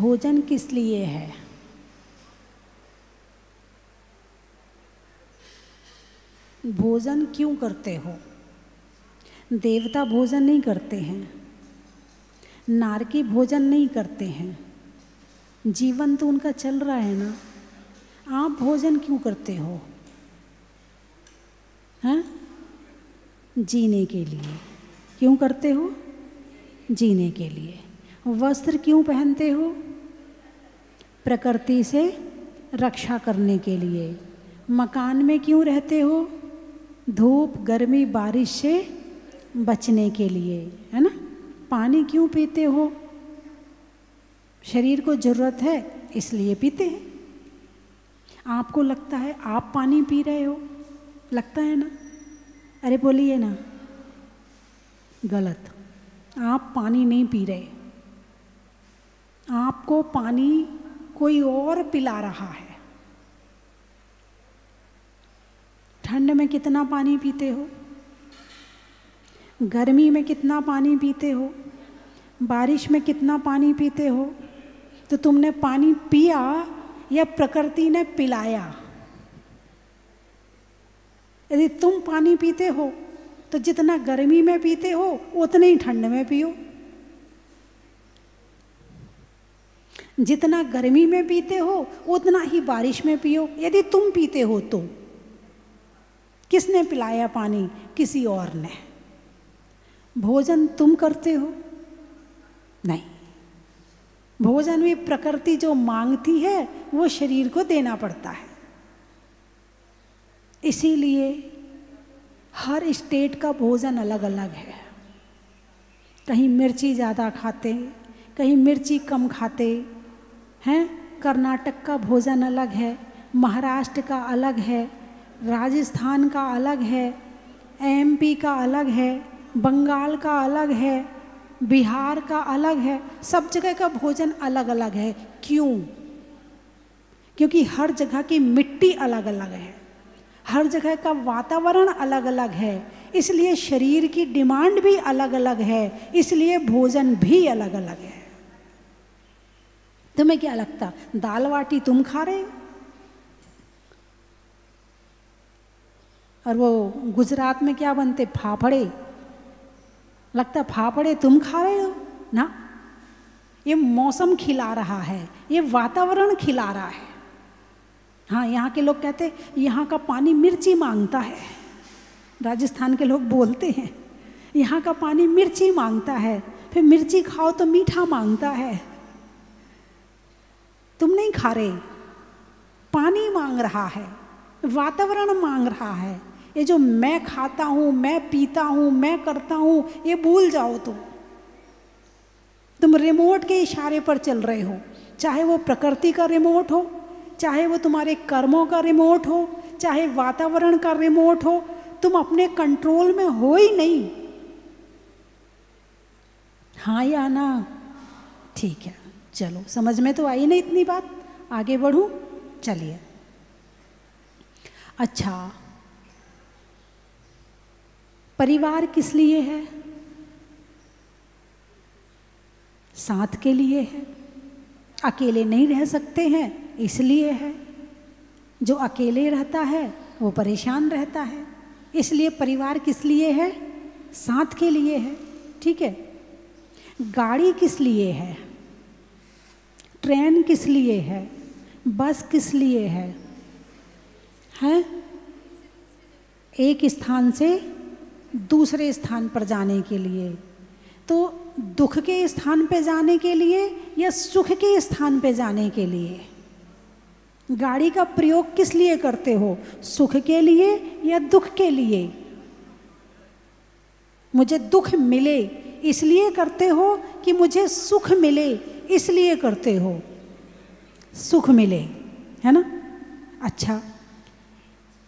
भोजन किस लिए है? भोजन क्यों करते हो? देवता भोजन नहीं करते हैं, नारकी भोजन नहीं करते हैं, जीवन तो उनका चल रहा है ना। आप भोजन क्यों करते हो? हैं? जीने के लिए। क्यों करते हो? जीने के लिए। वस्त्र क्यों पहनते हो? प्रकृति से रक्षा करने के लिए। मकान में क्यों रहते हो? धूप, गर्मी, बारिश से बचने के लिए, है ना। पानी क्यों पीते हो? शरीर को ज़रूरत है इसलिए पीते हैं। आपको लगता है आप पानी पी रहे हो? लगता है ना? अरे बोलिए ना। गलत। आप पानी नहीं पी रहे, आपको पानी कोई और पिला रहा है। ठंड में कितना पानी पीते हो? गर्मी में कितना पानी पीते हो? बारिश में कितना पानी पीते हो? तो तुमने पानी पिया या प्रकृति ने पिलाया? यदि तुम पानी पीते हो तो जितना गर्मी में पीते हो उतने ही ठंड में पियो। जितना गर्मी में पीते हो उतना ही बारिश में पियो, यदि तुम पीते हो तो। किसने पिलाया पानी? किसी और ने। भोजन तुम करते हो? नहीं। भोजन भी प्रकृति जो मांगती है वो शरीर को देना पड़ता है। इसीलिए हर स्टेट का भोजन अलग अलग है। कहीं मिर्ची ज़्यादा खाते, कहीं मिर्ची कम खाते हैं। कर्नाटक का भोजन अलग है, महाराष्ट्र का अलग है, राजस्थान का अलग है, एमपी का अलग है, बंगाल का अलग है, बिहार का अलग है। सब जगह का भोजन अलग अलग है। क्यों? क्योंकि हर जगह की मिट्टी अलग अलग है, हर जगह का वातावरण अलग अलग है, इसलिए शरीर की डिमांड भी अलग अलग है, इसलिए भोजन भी अलग अलग है। तुम्हें क्या लगता दाल बाटी तुम खा रहे हो और वो गुजरात में क्या बनते फाफड़े, लगता फाफड़े तुम खा रहे हो ना। ये मौसम खिला रहा है, ये वातावरण खिला रहा है। हाँ, यहाँ के लोग कहते यहाँ का पानी मिर्ची मांगता है। राजस्थान के लोग बोलते हैं यहाँ का पानी मिर्ची मांगता है, फिर मिर्ची खाओ तो मीठा मांगता है। तुम नहीं खा रहे, पानी मांग रहा है, वातावरण मांग रहा है। ये जो मैं खाता हूँ, मैं पीता हूँ, मैं करता हूँ, ये भूल जाओ। तुम रिमोट के इशारे पर चल रहे हो, चाहे वो प्रकृति का रिमोट हो, चाहे वो तुम्हारे कर्मों का रिमोट हो, चाहे वातावरण का रिमोट हो। तुम अपने कंट्रोल में हो ही नहीं। हाँ या ना? ठीक है, चलो समझ में तो आई ना इतनी बात। आगे बढ़ूं? चलिए। अच्छा, परिवार किस लिए है? साथ के लिए है। अकेले नहीं रह सकते हैं इसलिए है। जो अकेले रहता है वो परेशान रहता है, इसलिए परिवार किस लिए है? साथ के लिए है। ठीक है। गाड़ी किस लिए है? ट्रेन किस लिए है? बस किस लिए है? हैं? एक स्थान से दूसरे स्थान पर जाने के लिए। तो दुख के स्थान पे जाने के लिए या सुख के स्थान पे जाने के लिए? गाड़ी का प्रयोग किस लिए करते हो? सुख के लिए या दुख के लिए? मुझे दुख मिले इसलिए करते हो कि मुझे सुख मिले इसलिए करते हो? सुख मिले, है ना। अच्छा,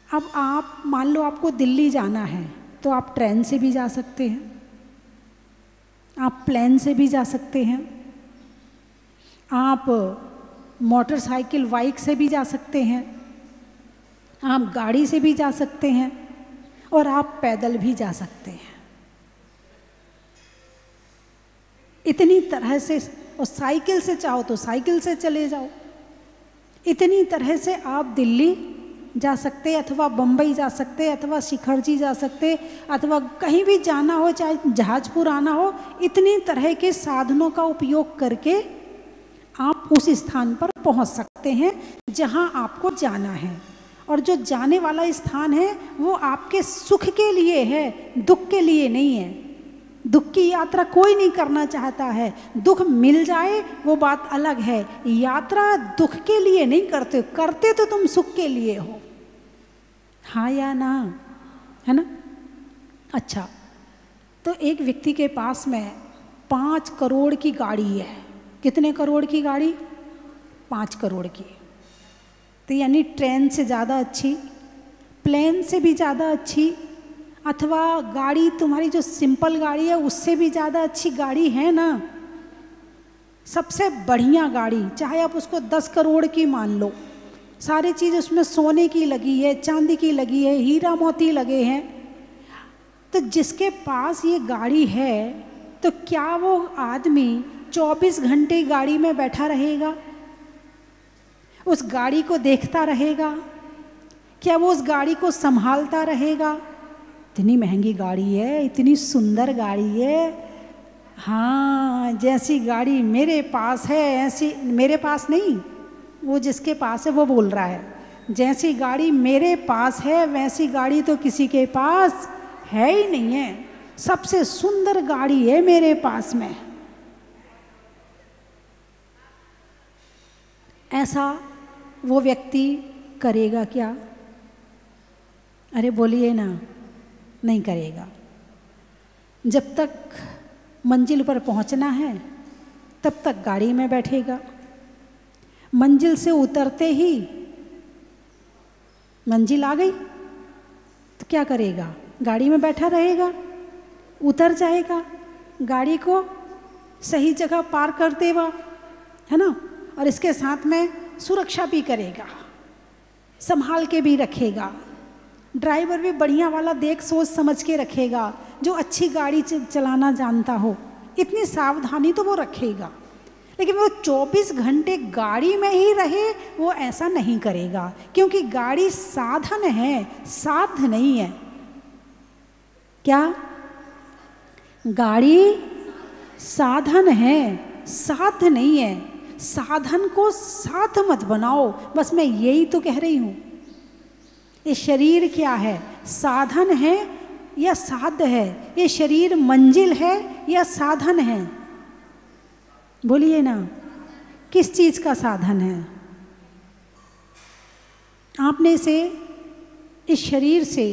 अब आप मान लो आपको दिल्ली जाना है तो आप ट्रेन से भी जा सकते हैं, आप प्लेन से भी जा सकते हैं, आप मोटरसाइकिल बाइक से भी जा सकते हैं, आप गाड़ी से भी जा सकते हैं और आप पैदल भी जा सकते हैं। इतनी तरह से और साइकिल से चाहो तो साइकिल से चले जाओ। इतनी तरह से आप दिल्ली जा सकते, अथवा बम्बई जा सकते, अथवा शिखरजी जा सकते, अथवा कहीं भी जाना हो, चाहे जहाजपुर आना हो, इतनी तरह के साधनों का उपयोग करके आप उस स्थान पर पहुंच सकते हैं जहां आपको जाना है। और जो जाने वाला स्थान है वो आपके सुख के लिए है, दुख के लिए नहीं है। दुख की यात्रा कोई नहीं करना चाहता है, दुख मिल जाए वो बात अलग है। यात्रा दुख के लिए नहीं करते, करते तो तुम सुख के लिए हो, हाँ या ना, है ना। अच्छा, तो एक व्यक्ति के पास में 5 करोड़ की गाड़ी है। कितने करोड़ की गाड़ी? 5 करोड़ की। तो यानी ट्रेन से ज़्यादा अच्छी, प्लेन से भी ज़्यादा अच्छी, अथवा गाड़ी तुम्हारी जो सिंपल गाड़ी है उससे भी ज़्यादा अच्छी गाड़ी है ना। सबसे बढ़िया गाड़ी, चाहे आप उसको 10 करोड़ की मान लो, सारी चीज़ उसमें सोने की लगी है, चांदी की लगी है, हीरा मोती लगे हैं। तो जिसके पास ये गाड़ी है तो क्या वो आदमी 24 घंटे गाड़ी में बैठा रहेगा? उस गाड़ी को देखता रहेगा? क्या वो उस गाड़ी को संभालता रहेगा? इतनी महंगी गाड़ी है, इतनी सुंदर गाड़ी है, हाँ जैसी गाड़ी मेरे पास है ऐसी, मेरे पास नहीं, वो जिसके पास है वो बोल रहा है, जैसी गाड़ी मेरे पास है वैसी गाड़ी तो किसी के पास है ही नहीं है, सबसे सुंदर गाड़ी है मेरे पास में। ऐसा वो व्यक्ति करेगा क्या? अरे बोलिए ना, नहीं करेगा। जब तक मंजिल पर पहुंचना है तब तक गाड़ी में बैठेगा। मंजिल से उतरते ही मंजिल आ गई तो क्या करेगा? गाड़ी में बैठा रहेगा, उतर जाएगा, गाड़ी को सही जगह पार कर देगा, है ना। और इसके साथ में सुरक्षा भी करेगा, संभाल के भी रखेगा। ड्राइवर भी बढ़िया वाला देख सोच समझ के रखेगा, जो अच्छी गाड़ी चलाना जानता हो, इतनी सावधानी तो वो रखेगा। लेकिन वो 24 घंटे गाड़ी में ही रहे, वो ऐसा नहीं करेगा, क्योंकि गाड़ी साधन है, साध्य नहीं है। क्या? गाड़ी साधन है, साध्य नहीं है। साधन को साध्य मत बनाओ, बस मैं यही तो कह रही हूं। ये शरीर क्या है? साधन है या साध्य है? ये शरीर मंजिल है या साधन है? बोलिए ना, किस चीज का साधन है? आपने से इस शरीर से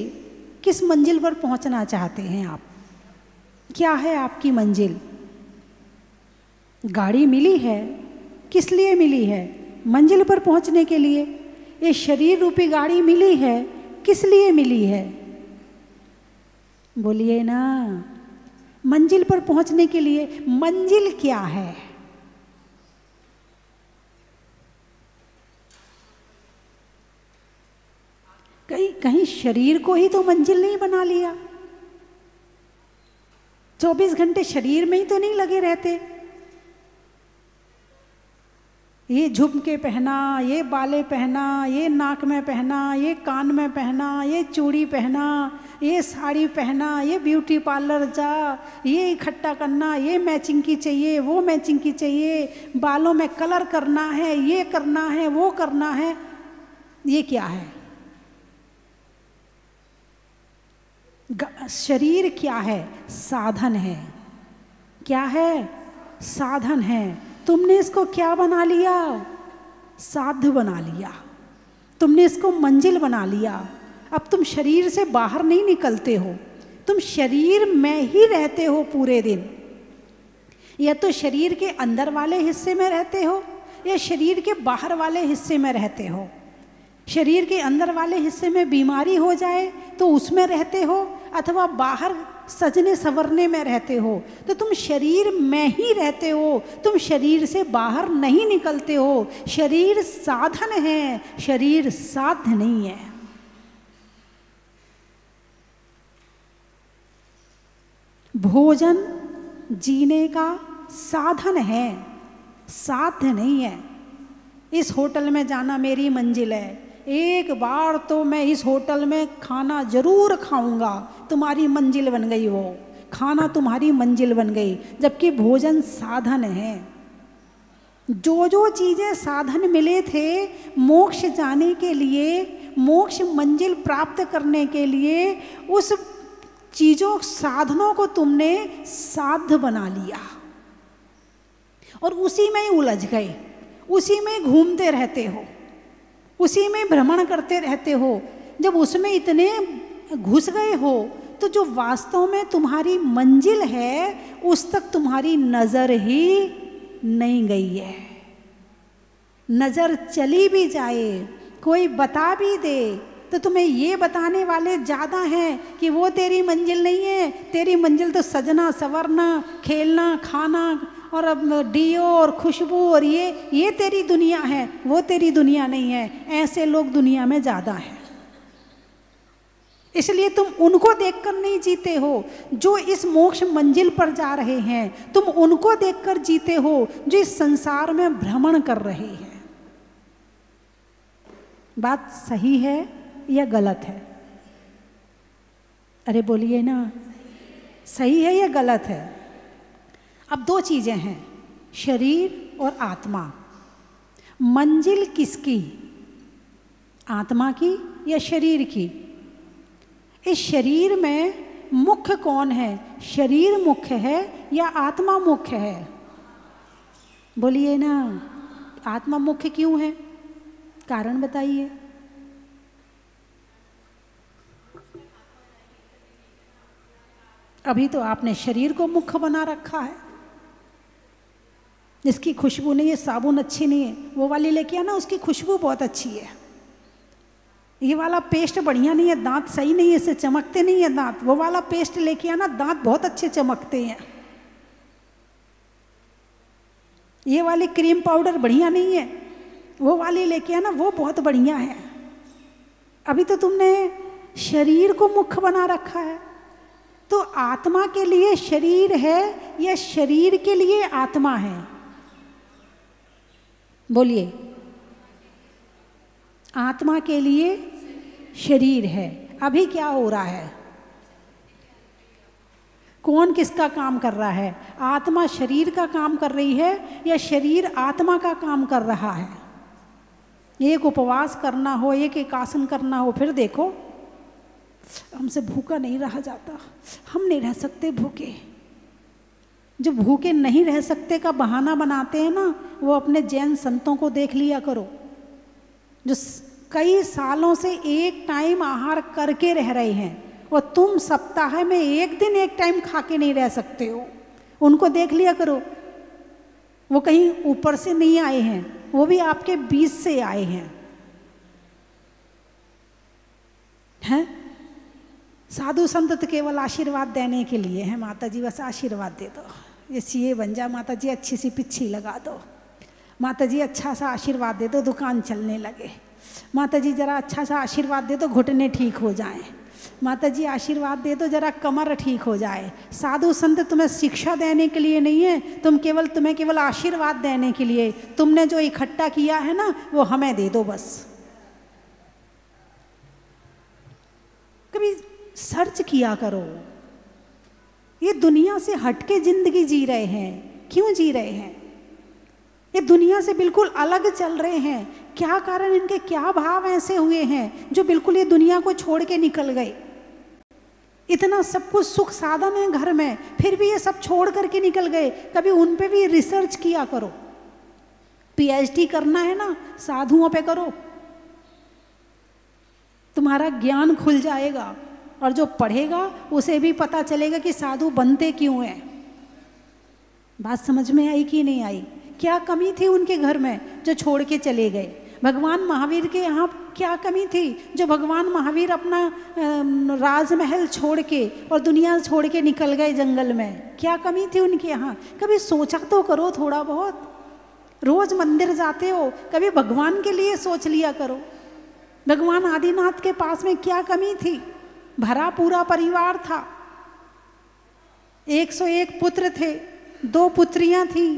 किस मंजिल पर पहुंचना चाहते हैं आप? क्या है आपकी मंजिल? गाड़ी मिली है, किस लिए मिली है? मंजिल पर पहुंचने के लिए। ये शरीर रूपी गाड़ी मिली है, किस लिए मिली है? बोलिए ना, मंजिल पर पहुंचने के लिए। मंजिल क्या है? कहीं शरीर को ही तो मंजिल नहीं बना लिया। 24 घंटे शरीर में ही तो नहीं लगे रहते। ये झुमके पहना, ये बाले पहना, ये नाक में पहना, ये कान में पहना, ये चूड़ी पहना, ये साड़ी पहना, ये ब्यूटी पार्लर जा, ये इकट्ठा करना, ये मैचिंग की चाहिए, वो मैचिंग की चाहिए, बालों में कलर करना है, ये करना है, वो करना है। ये क्या है? शरीर क्या है? साधन है। क्या है? साधन है। तुमने इसको क्या बना लिया? साध्य बना लिया। तुमने इसको मंजिल बना लिया। अब तुम शरीर से बाहर नहीं निकलते हो, तुम शरीर में ही रहते हो पूरे दिन। या तो शरीर के अंदर वाले हिस्से में रहते हो या शरीर के बाहर वाले हिस्से में रहते हो। शरीर के अंदर वाले हिस्से में बीमारी हो जाए तो उसमें रहते हो, अथवा बाहर सजने संवरने में रहते हो। तो तुम शरीर में ही रहते हो, तुम शरीर से बाहर नहीं निकलते हो। शरीर साधन है, शरीर साध्य नहीं है। भोजन जीने का साधन है, साध्य नहीं है। इस होटल में जाना मेरी मंजिल है, एक बार तो मैं इस होटल में खाना जरूर खाऊंगा, तुम्हारी मंजिल बन गई वो, खाना तुम्हारी मंजिल बन गई। जबकि भोजन साधन है। जो जो चीज़ें साधन मिले थे मोक्ष जाने के लिए, मोक्ष मंजिल प्राप्त करने के लिए, उस चीज़ों साधनों को तुमने साध्य बना लिया और उसी में ही उलझ गए, उसी में घूमते रहते हो, उसी में भ्रमण करते रहते हो। जब उसमें इतने घुस गए हो तो जो वास्तव में तुम्हारी मंजिल है उस तक तुम्हारी नज़र ही नहीं गई है। नज़र चली भी जाए, कोई बता भी दे, तो तुम्हें ये बताने वाले ज़्यादा हैं कि वो तेरी मंजिल नहीं है। तेरी मंजिल तो सजना संवरना, खेलना, खाना और अब डियो और खुशबू और ये तेरी दुनिया है, वो तेरी दुनिया नहीं है। ऐसे लोग दुनिया में ज़्यादा हैं। इसलिए तुम उनको देखकर नहीं जीते हो जो इस मोक्ष मंजिल पर जा रहे हैं, तुम उनको देखकर जीते हो जो इस संसार में भ्रमण कर रहे हैं। बात सही है या गलत है? अरे बोलिए ना, सही है या गलत है? अब दो चीजें हैं, शरीर और आत्मा। मंजिल किसकी, आत्मा की या शरीर की? इस शरीर में मुख्य कौन है? शरीर मुख्य है या आत्मा मुख्य है? बोलिए ना, आत्मा मुख्य क्यों है? कारण बताइए। अभी तो आपने शरीर को मुख्य बना रखा है। जिसकी खुशबू नहीं है, साबुन अच्छी नहीं है, वो वाली लेके आना, उसकी खुशबू बहुत अच्छी है। ये वाला पेस्ट बढ़िया नहीं है, दांत सही नहीं है, इससे चमकते नहीं है दांत, वो वाला पेस्ट लेके आना, दांत बहुत अच्छे चमकते हैं। ये वाली क्रीम पाउडर बढ़िया नहीं है, वो वाली लेके आना, वो बहुत बढ़िया है। अभी तो तुमने शरीर को मुख्य बना रखा है। तो आत्मा के लिए शरीर है या शरीर के लिए आत्मा है? बोलिए। आत्मा के लिए शरीर है। अभी क्या हो रहा है? कौन किसका काम कर रहा है? आत्मा शरीर का काम कर रही है या शरीर आत्मा का काम कर रहा है? एक उपवास करना हो, एक आसन करना हो, फिर देखो हमसे भूखा नहीं रहा जाता, हम नहीं रह सकते भूखे। जो भूखे नहीं रह सकते का बहाना बनाते हैं ना, वो अपने जैन संतों को देख लिया करो, जो कई सालों से एक टाइम आहार करके रह रहे हैं और तुम सप्ताह में एक दिन एक टाइम खा के नहीं रह सकते हो। उनको देख लिया करो, वो कहीं ऊपर से नहीं आए हैं, वो भी आपके बीच से आए हैं। साधु संत तो केवल आशीर्वाद देने के लिए है। माता जी बस आशीर्वाद दे दो, ये सीए बन जा, माता जी अच्छी सी पिच्छी लगा दो, माता जी अच्छा सा आशीर्वाद दे दो दुकान चलने लगे, माता जी जरा अच्छा सा आशीर्वाद दे दो घुटने ठीक हो जाएं, माता जी आशीर्वाद दे दो जरा कमर ठीक हो जाए। साधु संत तुम्हें शिक्षा देने के लिए नहीं है, तुम्हें केवल आशीर्वाद देने के लिए। तुमने जो इकट्ठा किया है ना, वो हमें दे दो बस। कभी सर्च किया करो, ये दुनिया से हटके जिंदगी जी रहे हैं, क्यों जी रहे हैं? ये दुनिया से बिल्कुल अलग चल रहे हैं। क्या कारण, इनके क्या भाव ऐसे हुए हैं जो बिल्कुल ये दुनिया को छोड़ के निकल गए? इतना सब कुछ सुख साधन है घर में, फिर भी ये सब छोड़ करके निकल गए। कभी उन पे भी रिसर्च किया करो। पीएचडी करना है ना, साधुओं पे करो, तुम्हारा ज्ञान खुल जाएगा और जो पढ़ेगा उसे भी पता चलेगा कि साधु बनते क्यों हैं। बात समझ में आई कि नहीं आई? क्या कमी थी उनके घर में जो छोड़ के चले गए? भगवान महावीर के यहाँ क्या कमी थी जो भगवान महावीर अपना राजमहल छोड़ के और दुनिया छोड़ के निकल गए जंगल में? क्या कमी थी उनके यहाँ? कभी सोचा तो करो थोड़ा बहुत। रोज मंदिर जाते हो, कभी भगवान के लिए सोच लिया करो। भगवान आदिनाथ के पास में क्या कमी थी? भरा पूरा परिवार था, 101 पुत्र थे, 2 पुत्रियां थी,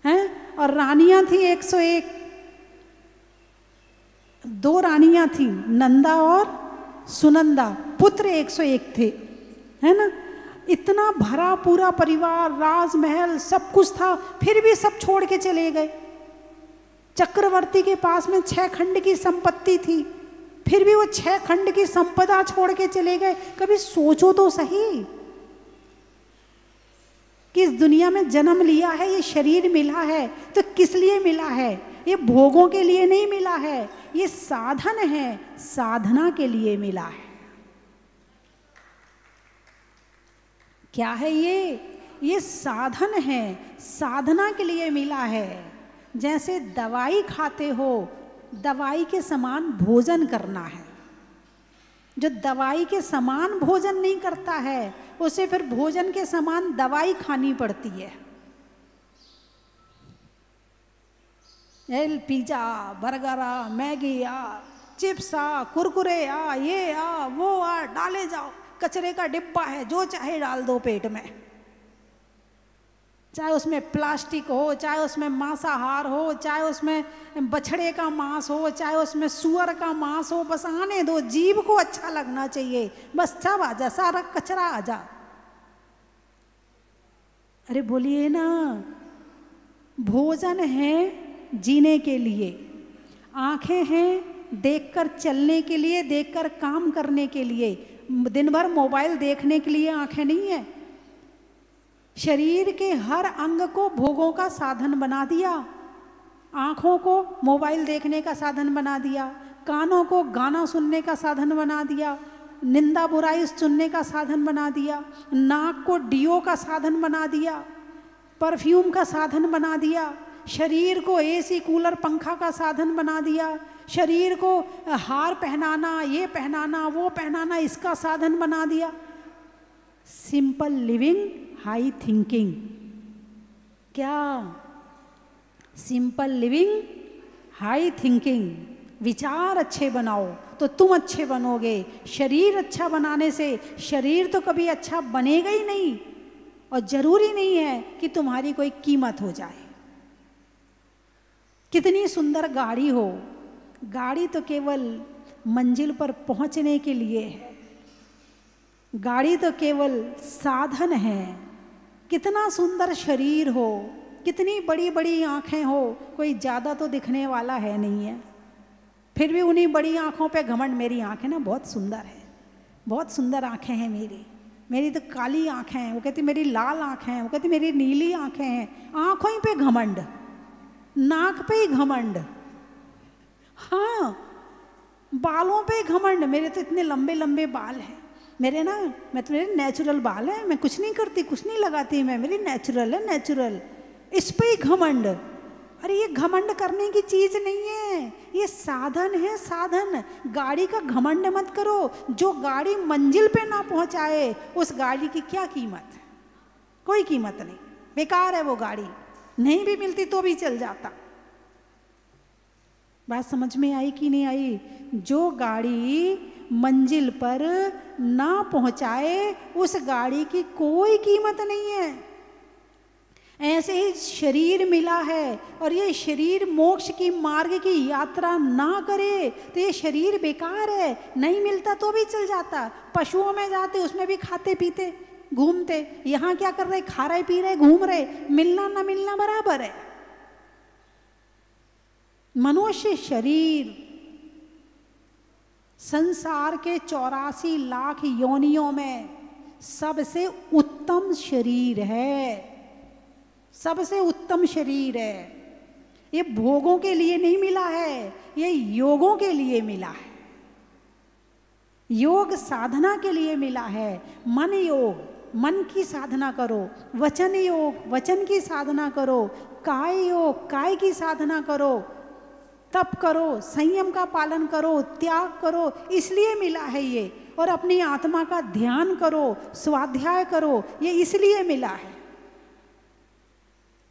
हैं। और रानियां थी 101, 2 रानियां थी, नंदा और सुनंदा, पुत्र 101 थे, है ना। इतना भरा पूरा परिवार, राजमहल सब कुछ था, फिर भी सब छोड़ के चले गए। चक्रवर्ती के पास में 6 खंड की संपत्ति थी, फिर भी वो 6 खंड की संपदा छोड़ के चले गए। कभी सोचो तो सही कि इस दुनिया में जन्म लिया है, ये शरीर मिला है तो किस लिए मिला है? ये भोगों के लिए नहीं मिला है, ये साधन है, साधना के लिए मिला है। क्या है ये साधन है, साधना के लिए मिला है। जैसे दवाई खाते हो, दवाई के समान भोजन करना है। जो दवाई के समान भोजन नहीं करता है, उसे फिर भोजन के समान दवाई खानी पड़ती है। पिज्जा, बर्गर आ, मैगी आ, चिप्स आ, कुरकुरे आ, ये आ, वो आ, डाले जाओ। कचरे का डिब्बा है, जो चाहे डाल दो पेट में, चाहे उसमें प्लास्टिक हो, चाहे उसमें मांसाहार हो, चाहे उसमें बछड़े का मांस हो, चाहे उसमें सुअर का मांस हो, बस आने दो, जीभ को अच्छा लगना चाहिए, बस सब आ जा, सारा कचरा आ जा। अरे बोलिए ना, भोजन है जीने के लिए, आंखें हैं देखकर चलने के लिए, देखकर काम करने के लिए। दिन भर मोबाइल देखने के लिए आंखें नहीं है। शरीर के हर अंग को भोगों का साधन बना दिया। आँखों को मोबाइल देखने का साधन बना दिया, कानों को गाना सुनने का साधन बना दिया, निंदा बुराई सुनने का साधन बना दिया, नाक को डीओ का साधन बना दिया, परफ्यूम का साधन बना दिया, शरीर को एसी कूलर पंखा का साधन बना दिया, शरीर को हार पहनाना, ये पहनाना, वो पहनाना, इसका साधन बना दिया। Simple living, high thinking. क्या? Simple living, high thinking. विचार अच्छे बनाओ तो तुम अच्छे बनोगे। शरीर अच्छा बनाने से शरीर तो कभी अच्छा बनेगा ही नहीं, और जरूरी नहीं है कि तुम्हारी कोई कीमत हो जाए। कितनी सुंदर गाड़ी हो, गाड़ी तो केवल मंजिल पर पहुंचने के लिए है, गाड़ी तो केवल साधन है। कितना सुंदर शरीर हो, कितनी बड़ी बड़ी आँखें हो, कोई ज़्यादा तो दिखने वाला है नहीं है, फिर भी उन्हीं बड़ी आँखों पे घमंड। मेरी आँखें ना बहुत सुंदर है, बहुत सुंदर आँखें हैं मेरी तो काली आँखें हैं, वो कहती मेरी लाल आँखें हैं, वो कहती मेरी नीली आँखें हैं। आँखों ही पे घमंड, नाक पे ही घमंड, हाँ बालों पे ही घमंड। मेरे तो इतने लंबे लंबे बाल हैं, मेरे मेरे नेचुरल बाल हैं, मैं कुछ नहीं करती, कुछ नहीं लगाती, मैं मेरी नेचुरल है, नेचुरल। इस पे ही घमंड। अरे ये घमंड करने की चीज नहीं है, ये साधन है, साधन। गाड़ी का घमंड मत करो। जो गाड़ी मंजिल पे ना पहुंचाए उस गाड़ी की क्या कीमत? कोई कीमत नहीं, बेकार है वो गाड़ी। नहीं भी मिलती तो भी चल जाता। बात समझ में आई कि नहीं आई? जो गाड़ी मंजिल पर ना पहुंचाए उस गाड़ी की कोई कीमत नहीं है। ऐसे ही शरीर मिला है, और ये शरीर मोक्ष की मार्ग की यात्रा ना करे तो ये शरीर बेकार है। नहीं मिलता तो भी चल जाता। पशुओं में जाते, उसमें भी खाते पीते घूमते। यहाँ क्या कर रहे? खा रहे पी रहे घूम रहे। मिलना ना मिलना बराबर है। मनुष्य शरीर संसार के 84 लाख योनियों में सबसे उत्तम शरीर है, सबसे उत्तम शरीर है। ये भोगों के लिए नहीं मिला है, ये योगों के लिए मिला है। योग साधना के लिए मिला है। मन योग, मन की साधना करो। वचन योग, वचन की साधना करो। काय योग, काय की साधना करो। तप करो, संयम का पालन करो, त्याग करो, इसलिए मिला है ये। और अपनी आत्मा का ध्यान करो, स्वाध्याय करो, ये इसलिए मिला है।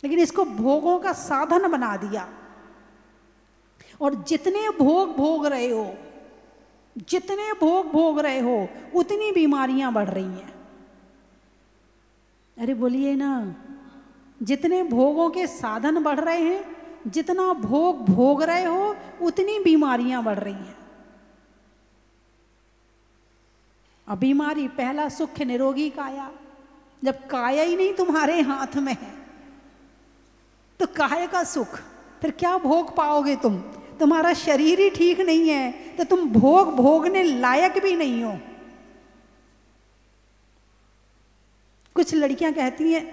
लेकिन इसको भोगों का साधन बना दिया। और जितने भोग भोग रहे हो, जितने भोग भोग रहे हो, उतनी बीमारियां बढ़ रही हैं। अरे बोलिए ना, जितने भोगों के साधन बढ़ रहे हैं, जितना भोग भोग रहे हो, उतनी बीमारियां बढ़ रही हैं। अब बीमारी, पहला सुख निरोगी काया। जब काया ही नहीं तुम्हारे हाथ में है तो काया का सुख, फिर क्या भोग पाओगे तुम? तुम्हारा शरीर ही ठीक नहीं है तो तुम भोग भोगने लायक भी नहीं हो। कुछ लड़कियां कहती हैं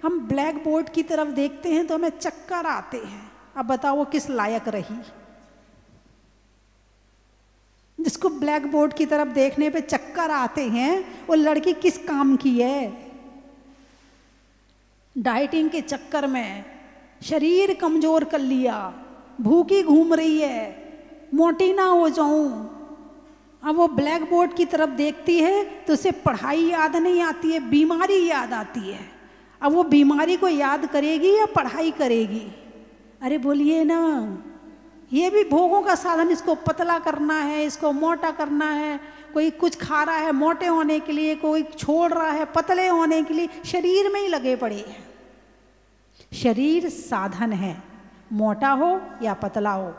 हम ब्लैक बोर्ड की तरफ देखते हैं तो हमें चक्कर आते हैं। अब बताओ वो किस लायक रही? जिसको ब्लैक बोर्ड की तरफ देखने पे चक्कर आते हैं वो लड़की किस काम की है? डाइटिंग के चक्कर में शरीर कमजोर कर लिया, भूखी घूम रही है, मोटी ना हो जाऊं। अब वो ब्लैक बोर्ड की तरफ देखती है तो उसे पढ़ाई याद नहीं आती है, बीमारी याद आती है। अब वो बीमारी को याद करेगी या पढ़ाई करेगी? अरे बोलिए ना, ये भी भोगों का साधन। इसको पतला करना है, इसको मोटा करना है। कोई कुछ खा रहा है मोटे होने के लिए, कोई छोड़ रहा है पतले होने के लिए, शरीर में ही लगे पड़े हैं। शरीर साधन है, मोटा हो या पतला हो,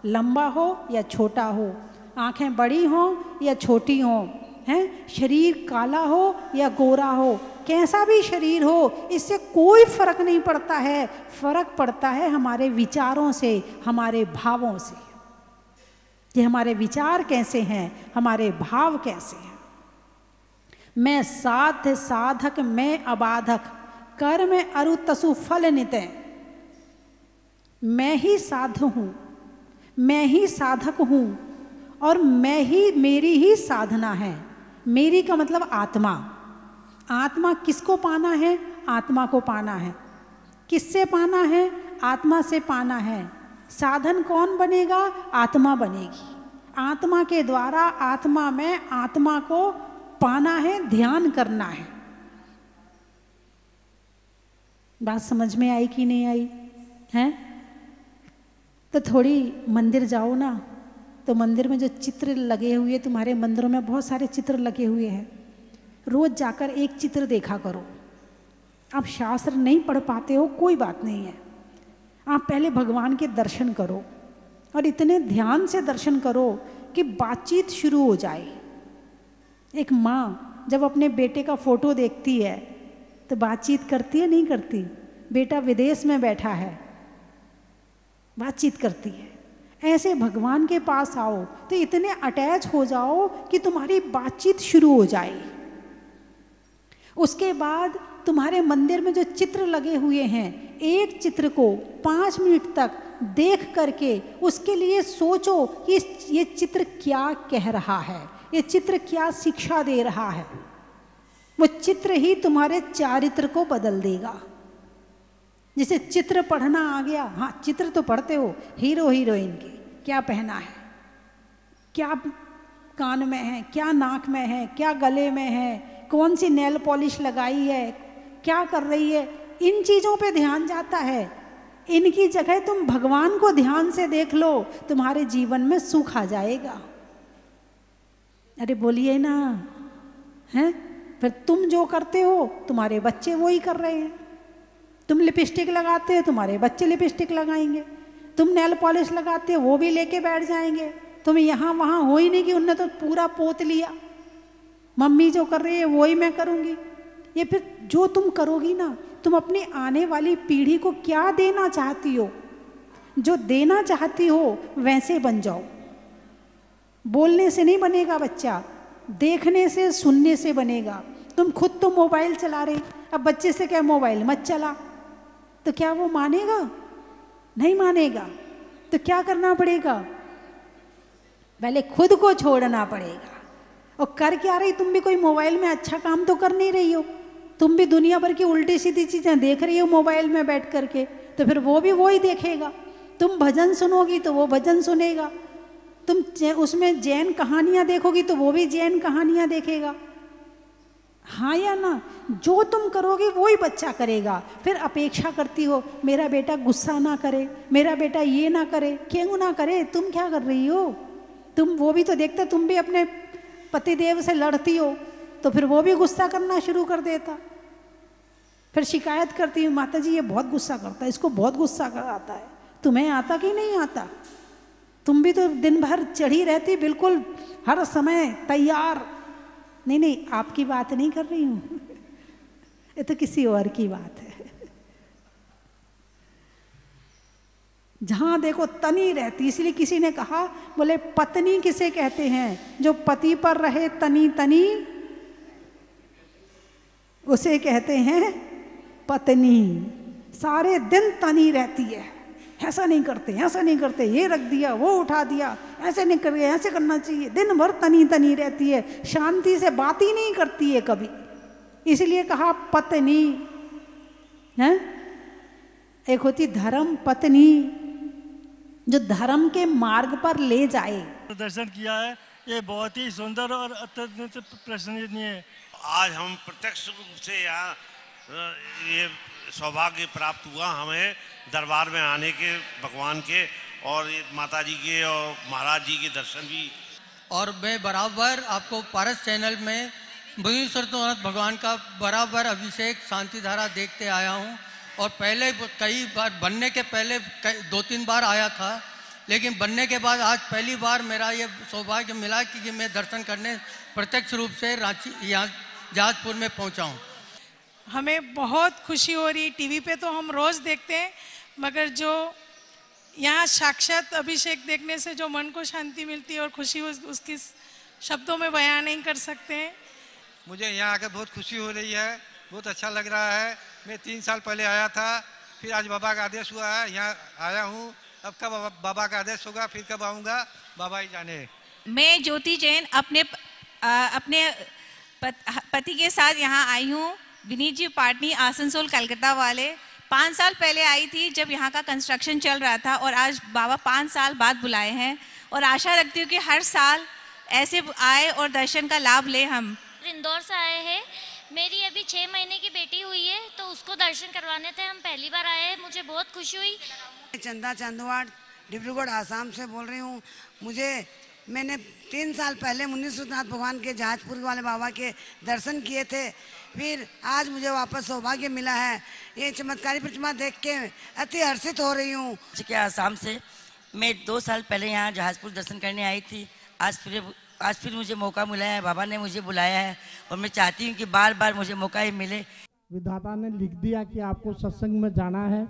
लंबा हो या छोटा हो, आंखें बड़ी हो या छोटी हो, हैं, शरीर काला हो या गोरा हो, कैसा भी शरीर हो, इससे कोई फर्क नहीं पड़ता है। फर्क पड़ता है हमारे विचारों से, हमारे भावों से, कि हमारे विचार कैसे हैं, हमारे भाव कैसे हैं। मैं साध्य साधक मैं अबाधक, कर में अरु तसु फल नितय। मैं ही साध्य हूँ, मैं ही साधक हूँ, और मैं ही, मेरी ही साधना है। मेरी का मतलब आत्मा। आत्मा किसको पाना है? आत्मा को पाना है। किससे पाना है? आत्मा से पाना है। साधन कौन बनेगा? आत्मा बनेगी। आत्मा के द्वारा आत्मा में आत्मा को पाना है, ध्यान करना है। बात समझ में आई कि नहीं आई है? तो थोड़ी मंदिर जाओ ना, तो मंदिर में जो चित्र लगे हुए, तुम्हारे मंदिरों में बहुत सारे चित्र लगे हुए हैं, रोज जाकर एक चित्र देखा करो। आप शास्त्र नहीं पढ़ पाते हो, कोई बात नहीं है, आप पहले भगवान के दर्शन करो, और इतने ध्यान से दर्शन करो कि बातचीत शुरू हो जाए। एक माँ जब अपने बेटे का फोटो देखती है तो बातचीत करती है, नहीं करती? बेटा विदेश में बैठा है, बातचीत करती है। ऐसे भगवान के पास आओ तो इतने अटैच हो जाओ कि तुम्हारी बातचीत शुरू हो जाए। उसके बाद तुम्हारे मंदिर में जो चित्र लगे हुए हैं, एक चित्र को 5 मिनट तक देख करके उसके लिए सोचो कि ये चित्र क्या कह रहा है, ये चित्र क्या शिक्षा दे रहा है। वो चित्र ही तुम्हारे चारित्र को बदल देगा। जैसे चित्र पढ़ना आ गया, हाँ चित्र तो पढ़ते हो, हीरो हीरोइन के क्या पहना है, क्या कान में है, क्या नाक में है, क्या गले में है, कौन सी नेल पॉलिश लगाई है, क्या कर रही है, इन चीज़ों पे ध्यान जाता है। इनकी जगह तुम भगवान को ध्यान से देख लो, तुम्हारे जीवन में सुख आ जाएगा। अरे बोलिए ना, हैं? फिर तुम जो करते हो तुम्हारे बच्चे वो ही कर रहे हैं। तुम लिपस्टिक लगाते हो, तुम्हारे बच्चे लिपस्टिक लगाएंगे। तुम नेल पॉलिश लगाते हो, वो भी लेके बैठ जाएंगे। तुम यहाँ वहाँ हो ही नहीं कि उनने तो पूरा पोत लिया, मम्मी जो कर रही है वो ही मैं करूँगी। ये फिर जो तुम करोगी ना, तुम अपनी आने वाली पीढ़ी को क्या देना चाहती हो, जो देना चाहती हो वैसे बन जाओ। बोलने से नहीं बनेगा बच्चा, देखने से सुनने से बनेगा। तुम खुद तो मोबाइल चला रहे, अब बच्चे से क्या मोबाइल मत चला, तो क्या वो मानेगा? नहीं मानेगा। तो क्या करना पड़ेगा? पहले खुद को छोड़ना पड़ेगा। और कर क्या रही? तुम भी कोई मोबाइल में अच्छा काम तो कर नहीं रही हो, तुम भी दुनिया भर की उल्टी सीधी चीज़ें देख रही हो मोबाइल में बैठ करके, तो फिर वो भी वही देखेगा। तुम भजन सुनोगी तो वो भजन सुनेगा, तुम उसमें जैन कहानियाँ देखोगी तो वो भी जैन कहानियाँ देखेगा। हाँ या ना? जो तुम करोगे वो ही बच्चा करेगा। फिर अपेक्षा करती हो मेरा बेटा गुस्सा ना करे, मेरा बेटा ये ना करे। क्यों ना करे? तुम क्या कर रही हो? तुम वो भी तो देखता, तुम भी अपने पतिदेव से लड़ती हो तो फिर वो भी गुस्सा करना शुरू कर देता। फिर शिकायत करती हूँ, माता जी ये बहुत गुस्सा करता है, इसको बहुत गुस्सा आता है। तुम्हें आता कि नहीं आता? तुम भी तो दिन भर चढ़ी रहती, बिल्कुल हर समय तैयार। नहीं नहीं, आपकी बात नहीं कर रही हूँ ये तो किसी और की बात है। जहाँ देखो तनी रहती, इसलिए किसी ने कहा, बोले पत्नी किसे कहते हैं? जो पति पर रहे तनी तनी, उसे कहते हैं पत्नी। सारे दिन तनी रहती है, ऐसा नहीं करते, ऐसा नहीं करते, ये रख दिया, वो उठा दिया, ऐसे नहीं कर, ऐसे करना चाहिए। दिन भर तनी तनी रहती है, शांति से बात ही नहीं करती है कभी, इसलिए कहा पत्नी है। एक होती धर्म पत्नी, जो धर्म के मार्ग पर ले जाए। दर्शन किया है, ये बहुत ही सुंदर और अत्यंत प्रशंसनीय है। आज हम प्रत्यक्ष रूप से यहाँ ये सौभाग्य प्राप्त हुआ हमें दरबार में आने के, भगवान के और माता जी के और महाराज जी के दर्शन भी। और मैं बराबर आपको पारस चैनल में मुनीश्वर भगवान का बराबर अभिषेक शांति धारा देखते आया हूँ। और पहले कई बार बनने के पहले 2-3 बार आया था, लेकिन बनने के बाद आज पहली बार मेरा ये सौभाग्य मिला कि मैं दर्शन करने प्रत्यक्ष रूप से रांची यहाँ जहाजपुर में पहुँचा हूँ। हमें बहुत खुशी हो रही। टीवी पे तो हम रोज़ देखते हैं, मगर जो यहाँ साक्षात अभिषेक देखने से जो मन को शांति मिलती है और खुशी उसकी शब्दों में बयान नहीं कर सकते हैं। मुझे यहाँ आकर बहुत खुशी हो रही है, बहुत अच्छा लग रहा है। मैं 3 साल पहले आया था, फिर आज बाबा का आदेश हुआ है, यहाँ आया हूँ। अब कब बाबा का आदेश होगा, फिर कब आऊँगा, बाबा ही जाने। मैं ज्योति जैन अपने पति के साथ यहाँ आई हूँ। विनीत जी पाटनी, आसनसोल कलकत्ता वाले। 5 साल पहले आई थी जब यहाँ का कंस्ट्रक्शन चल रहा था, और आज बाबा 5 साल बाद बुलाए हैं, और आशा रखती हूँ कि हर साल ऐसे आए और दर्शन का लाभ ले। हम इंदौर से आए हैं, मेरी अभी 6 महीने की बेटी हुई है, तो उसको दर्शन करवाने थे। हम पहली बार आए हैं, मुझे बहुत खुशी हुई। चंदा चांदवाड़, डिब्रूगढ़, आसाम से बोल रही हूँ। मैंने 3 साल पहले मुनीश्वरनाथ भगवान के जहाजपुर वाले बाबा के दर्शन किए थे, फिर आज मुझे वापस सौभाग्य मिला है। ये चमत्कारी प्रतिमा देख के अति हर्षित हो रही हूँ। के आसाम से मैं 2 साल पहले यहाँ जहाजपुर दर्शन करने आई थी। आज फिर मुझे मौका मिला है, बाबा ने मुझे बुलाया है, और मैं चाहती हूँ कि बार बार मुझे मौका ही मिले। विधाता ने लिख दिया कि आपको सत्संग में जाना है।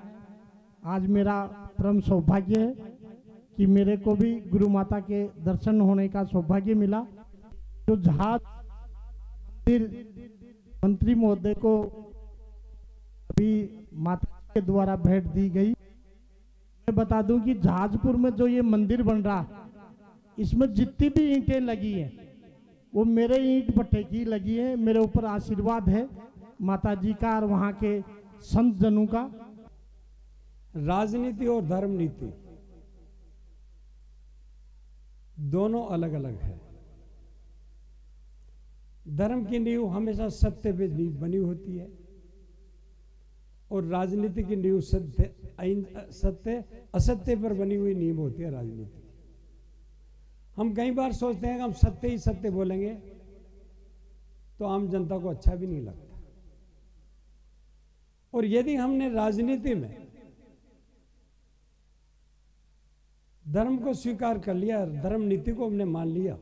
आज मेरा परम सौभाग्य है कि मेरे को भी गुरु माता के दर्शन होने का सौभाग्य मिला। जो जहाज मंत्री महोदय को अभी माता के द्वारा भेंट दी गई। मैं बता दूं कि जहाजपुर में जो ये मंदिर बन रहा, इसमें जितनी भी ईंटें लगी हैं वो मेरे ईंट भट्टे की लगी है। मेरे ऊपर आशीर्वाद है माता जी का और वहाँ के संत जनों का। राजनीति और धर्म नीति दोनों अलग अलग है। धर्म की नींव हमेशा सत्य पे नींव बनी होती है, और राजनीति की नींव सत्य असत्य पर बनी हुई नींव होती है राजनीति। हम कई बार सोचते हैं कि हम सत्य ही सत्य बोलेंगे तो आम जनता को अच्छा भी नहीं लगता। और यदि हमने राजनीति में धर्म को स्वीकार कर लिया, धर्म नीति को हमने मान लिया,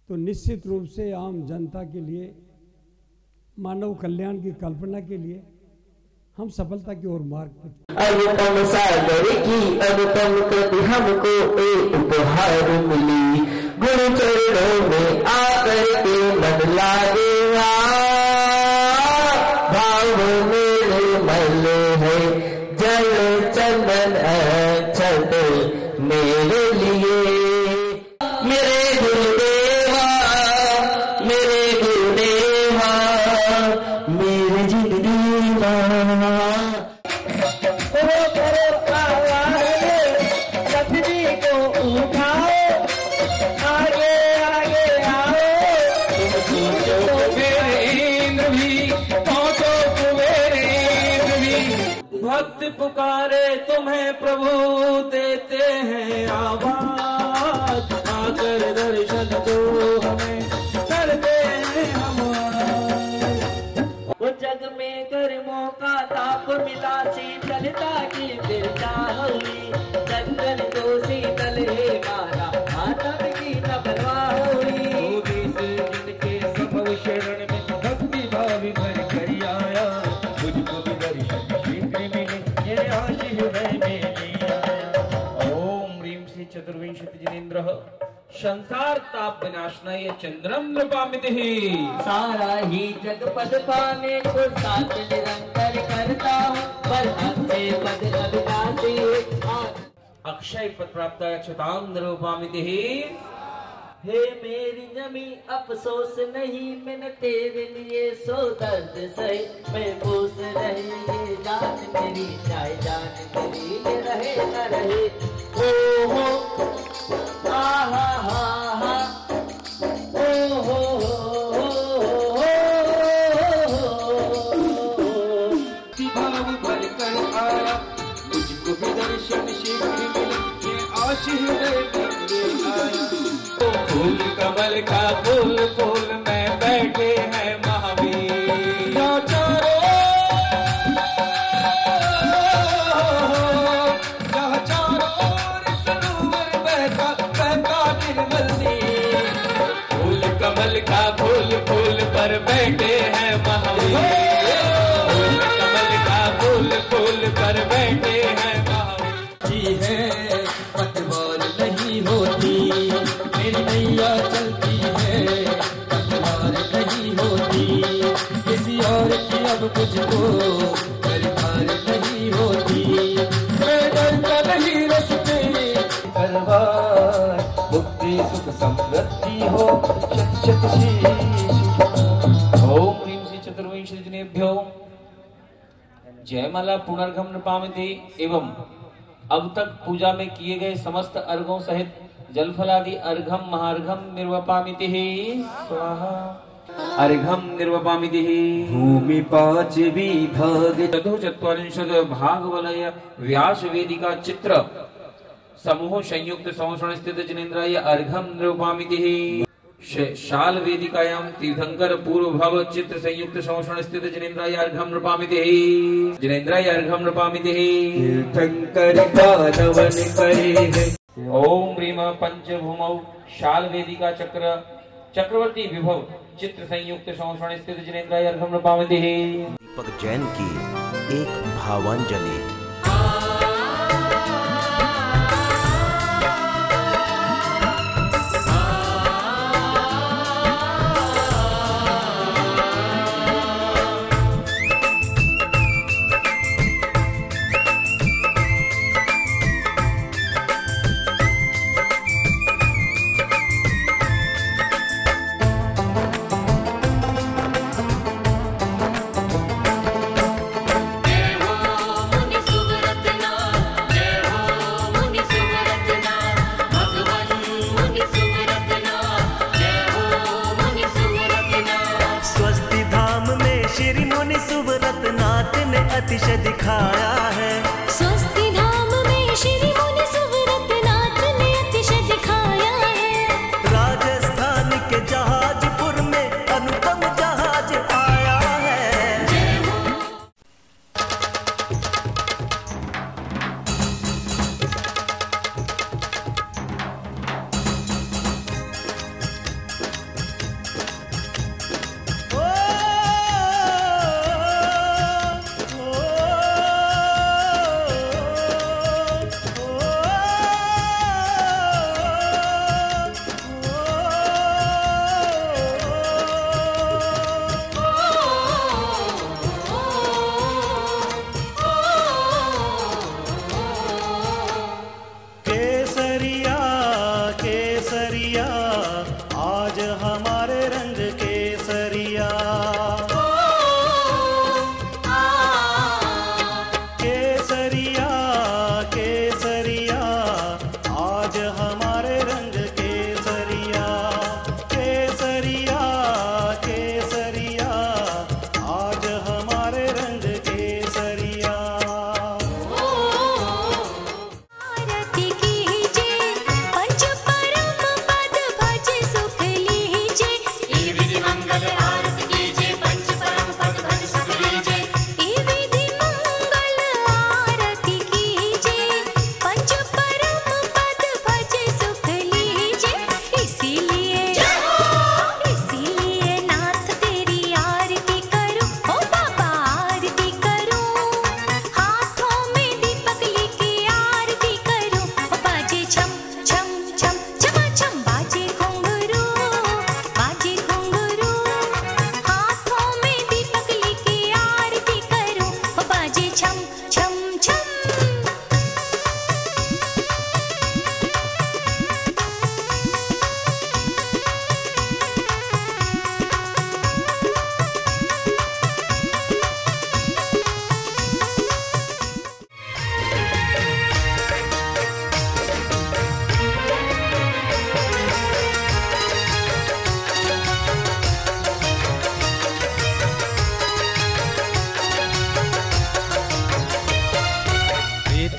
तो निश्चित रूप से आम जनता के लिए, मानव कल्याण की कल्पना के लिए हम सफलता की ओर मार्ग पर। अनुपम सागर की अनुपम कृति हमको एक उपहार मिली, गुरु चरणों में आकर के मन लागेगा, भाव मेरे मल है जल चंदन अक्षत मेरे लिए। मेरे गुरुदेवा, मेरे गुरुदेवा, मेरे जिंदगीवा। भक्त पुकारे तुम्हें प्रभु देते हैं आवाज, आकर दर्शन दो हमें करते हैं हम। मौका ताप मिला शीतलता की बिरता हुई चंदन तो शीतल है मारा मातम की न बलवा हुई जिनके संभव शरण में भक्ति भाव भर कर आया मुझको भी दर्शन शीघ्र मिले ये आशीष में मिली आया। ओम ह्रीं श्री चतुर्विंशति जिनेन्द्रः संसार ताप विनाशनाय चंद्रम नृपामितिः। सारा ही जग पद पाने को साथ निरंतर करता हूँ पर अच्छे पद अविनाशी अक्षय पद प्राप्त अक्षतां नृपामितिः। हे मेरी जमी अफसोस नहीं मैंने तेरे लिए सो दर्द सही मैं बोस रही ये जान मेरी चाहे जान मेरी ये रहे न रहे ओ हो हा हा हा ओ हो भाव भर कर आया मुझको भी दर्शन शीघ्र मिले ये आशीष में आया। फूल कमल का फूल फूल में बैठे हैं महावीर चारों ओर सरोवर बहता बहता निर्मल नीर। फूल कमल का फूल फूल पर बैठे हैं महावीर फूल कमल का फूल फूल पर बैठे हैं महावीर है पतवार नहीं होती मेरी नैया चलती है पतवार नहीं होती किसी और की अब मुझको दरकार नहीं होती मैं डरता नहीं रस्ते तलवार मुक्ति सुख समृद्धि हो शत शत शीश। ओम ह्रीं श्री चतुर्विंशति जनेभ्यो जयमाला पुनर्गम नृपामिति एवं अब तक पूजा में किए गए समस्त अर्घों सहित जलफलादि अर्घम महार्घम निर्वपामितिः स्वाहा। अर्घम निर्वपामितिः भूमि पांचवी भाग चतुश्चत्वारिंशत् भागवलय व्यास वेदिका चित्र समूह संयुक्त संवरण स्थित जिनेन्द्राय अर्घम निर्वपामितिः। शाल वेदिकायां तीर्थंकर पूर्व भव चित्र संयुक्त संवरण स्थित जिनेन्द्राय अर्घम नृपामितिः जिनेन्द्राय अर्घम नृपामितिः। तीर्थंकर दानवन करे ओम ह्रीं पंचभूमौ शाल वेदिका चक्र चक्रवर्ती विभव चित्र संयुक्त संवरण स्थित जिनेन्द्राय अर्घम नृपामितिः। दीपक जैन की एक भावांजलि। अतिशय दिखाया है स्वस्ति धाम में श्री मुनि सुव्रतनाथ ने अतिशय दिखाया है। राजस्थान के जहाजपुर में अनुपम जहाज आया है।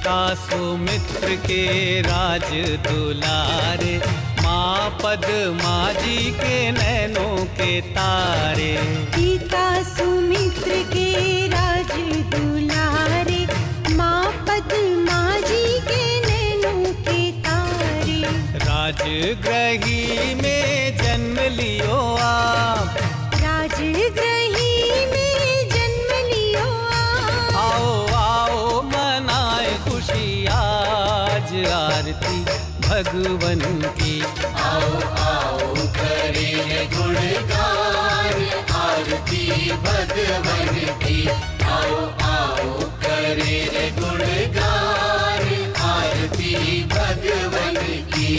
पिता सुमित्र के राज दुलारे, माँ पद्मा जी के नैनों के तारे। पिता सुमित्र के राज दुलारे, माँ पद्मा जी के नैनों के तारे। राजगृही में जन्म लियो आप, राजगृही में जन्म लियो आप। आओ आओ मनाए खुशी आज आरती भगवन की। आओ आओ करें गुणगान आरती भगवन की। आओ आओ करें गुणगान आरती भगवन की।